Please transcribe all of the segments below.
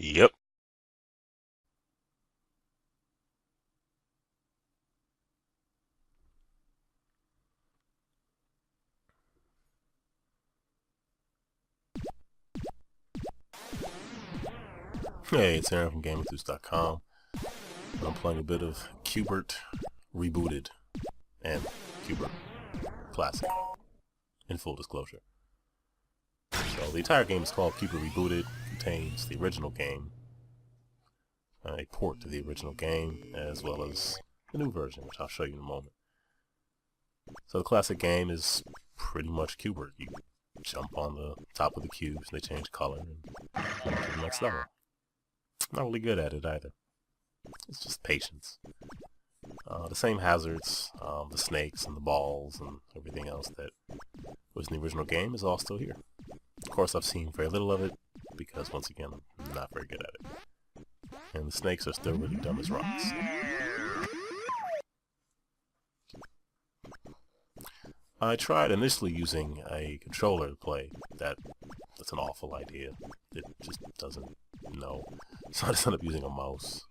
Yep. Hey, it's Aaron from GameEnthus.com. I'm playing a bit of bert Rebooted and bert Classic, in full disclosure. So the entire game is called bert Rebooted, contains the original game, a port to the original game, as well as the new version, which I'll show you in a moment. So the classic game is pretty much bert. You jump on the top of the cubes, and they change color, and go to the next level. Not really good at it either. It's just patience. The same hazards, the snakes and the balls and everything else that was in the original game is all still here. Of course, I've seen very little of it because, once again, I'm not very good at it. And the snakes are still really dumb as rocks. I tried initially using a controller to play. That's an awful idea. It just doesn't know. So I just ended up using a mouse.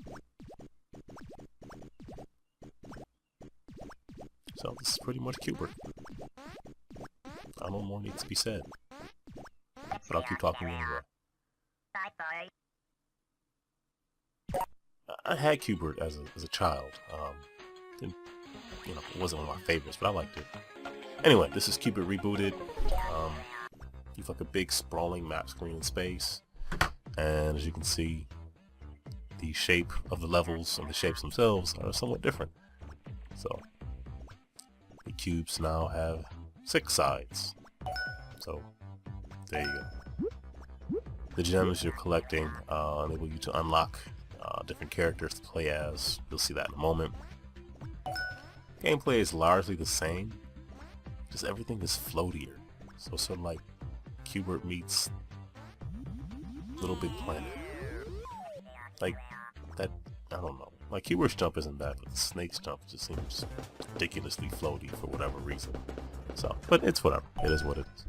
So this is pretty much bert. I don't know more needs to be said. But I'll keep talking anyway. I had bert as a child. It wasn't one of my favorites, but I liked it. Anyway, this is bert Rebooted. You've like a big sprawling map screen in space, and as you can see, the shape of the levels and the shapes themselves are somewhat different. So the cubes now have 6 sides. So there you go. The gems you're collecting enable you to unlock different characters to play as. You'll see that in a moment. Gameplay is largely the same, just everything is floatier. So sort of like bert meets Little Big Planet. Like that, I don't know. Like bert's jump isn't bad, but the snake's jump just seems ridiculously floaty for whatever reason. So, but it's whatever. It is what it is.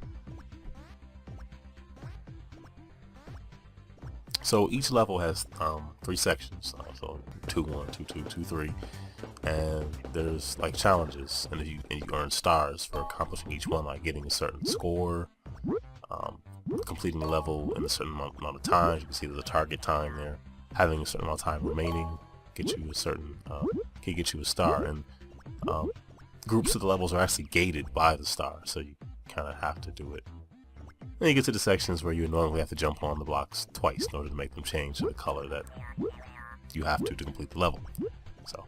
So each level has 3 sections. So 2-1, 2-2, 2-3. And there's like challenges, and you earn stars for accomplishing each one, like getting a certain score, completing the level in a certain amount of time. You can see there's a target time there. Having a certain amount of time remaining get you a certain can get you a star, and groups of the levels are actually gated by the star, so you kind of have to do it. Then you get to the sections where you normally have to jump on the blocks twice in order to make them change to the color that you have to complete the level. So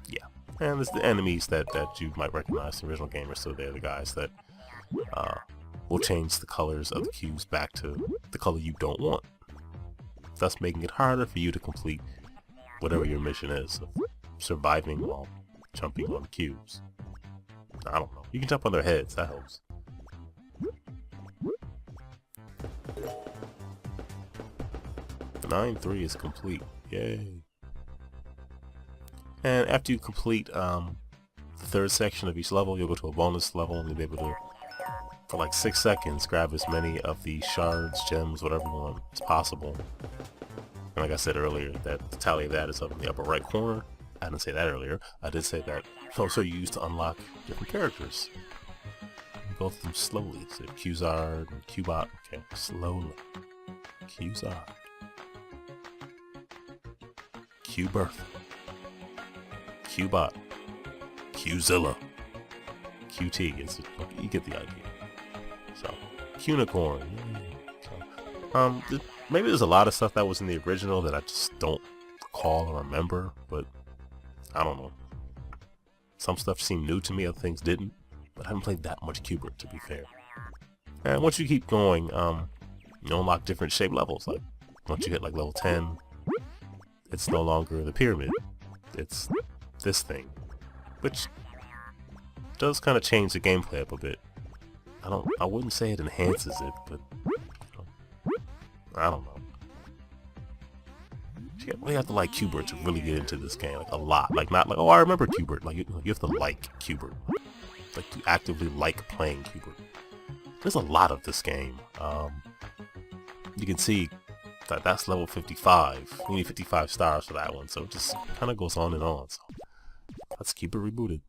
yeah, and it's the enemies that you might recognize in the original game are still there. The guys that will change the colors of the cubes back to the color you don't want, thus making it harder for you to complete whatever your mission is of surviving while jumping on the cubes. I don't know. You can jump on their heads. That helps. The 9-3 is complete. Yay. And after you complete the 3rd section of each level, you'll go to a bonus level, and you'll be able to, for like 6 seconds, grab as many of the shards, gems, whatever you want as possible. And like I said earlier, that the tally of that is up in the upper right corner. I didn't say that earlier. I did say that also used to unlock different characters. Both of them slowly. So Qzard and Qbot. Okay, slowly. Qzard. Qberth. Qbot. Qzilla. QT. You get the idea. So, Qnicorn. So, maybe there's a lot of stuff that was in the original that I just don't recall or remember, but I don't know. Some stuff seemed new to me, other things didn't, but I haven't played that much bert, to be fair. And once you keep going, you unlock different shape levels. Like, once you hit like level 10, it's no longer the pyramid. It's this thing, which does kind of change the gameplay up a bit. I wouldn't say it enhances it, but I don't know. You really have to like bert to really get into this game, like a lot. Like not like, oh, I remember bert. Like you have to like bert, like to actively like playing bert. There's a lot of this game. You can see that's level 55. We need 55 stars for that one, so it just kind of goes on and on. So let's keep it rebooted.